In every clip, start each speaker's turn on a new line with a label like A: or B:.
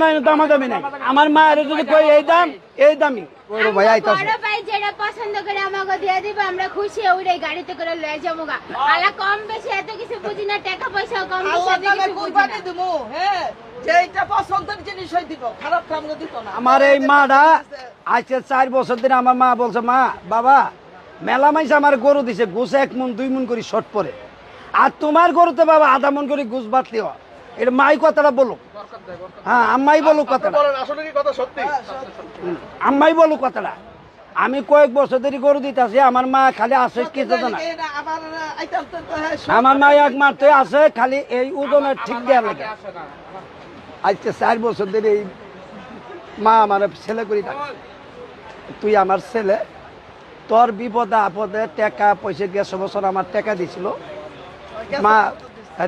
A: নাই, দামাদামি নাই। আমার মায়ের যদি কই এই দাম এই দামি ওর ভাই আইতাছে।
B: বড় ভাই যেটা পছন্দ করে আমাকে দিয়ে দিবে, আমরা খুশি ওইটাই গাড়িতে করে লয়ে যাবো গা। আলা কম বেশি এত কিছু বুঝি না, টাকা পয়সা কম বেশি এত কিছু বুঝি না।
C: দিমু হ্যাঁ, যেটা পছন্দের জিনিসই দিব, খারাপ কাম দিব না।
A: আমার এই মাটা আজকে 4 বছর ধরে আমার মা বলছে, মা বাবা মেলা মাইছে আমার গরু দিছে, গোছ 1 মন 2 মন করে শর্ট পরে, আর তোমার গরুতে বাবা আধা মন করে গোছ বাতলি হয়। এটা মাই কথাটা বলুক, হ্যাঁ আম্মাই বলুক কথাটা,
D: আসলে কি কথা সত্যি?
A: আম্মাই বলুক কথাটা। আমি কয়েক বছর ধরে গরু দিতেছি, আমার মা খালি আসে কিছু না, আমার মা এক মাত্র আছে খালি এই ওজনের ঠিক দেওয়া লাগে। আজকে 4 বছর ধরে এই মা আমার ছেলে করি থাকে, তুই আমার ছেলে, তোর বিপদে আপদে টাকা পয়সা 1.5 বছর আমার টাকা দিছিল, মা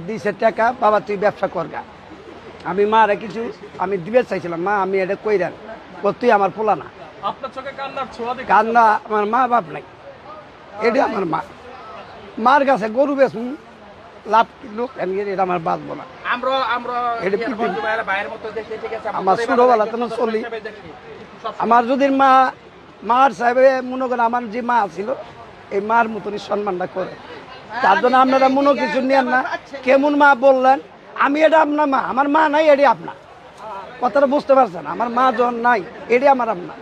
A: দিছে টাকা, বাবা তুই ব্যবসা করগা। আমি মা রে কিছু আমি দিবে চাইছিলাম, মা আমি এটা কইরান, তুই আমার পোলা না।
D: আপনার চোখে কান্নার ছোঁয়া দেখে
A: কান্না, আমার মা বাপ নাই, এটা আমার মা। মার কাছে গরু বেচুন লাভ কিলো, এটা আমার বাঁচবো না। এটা পৃথিবী। আমার ছোটবেলা তো চলি, আমার যদি মার সাহেবে মনে করেন আমার যে মা ছিল, এই মার মতনই সম্মানটা করে, তার জন্য আপনারা মনে কিছু নেন না। কেমন মা বললেন, আমি এটা আপনার মা, আমার মা নাই এটি আপনার, কথাটা বুঝতে পারছেন? আমার মা যখন নাই এটি আমার আপনার।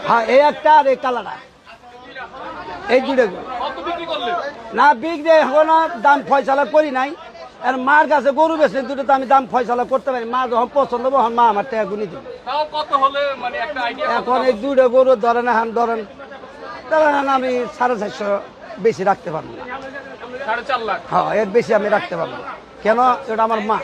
A: হ্যাঁ এই একটা আর এই কালারা, এই দুটো না বিক্রি এখনো দাম ফয়সালা করি নাই। আর মার কাছে গরু বেছে দুটো তো আমি দাম ফয়সালা করতে পারি, মা যখন পছন্দ হবে মা আমার টাকা গুনি দিবে। এখন এই দুটো গরু ধরেন, এখন ধরেন আমি 450 বেশি রাখতে পারবো না।
D: 4.5 লাখ।
A: হ্যাঁ এর বেশি আমি রাখতে পারবো না, কেন? এটা আমার মা।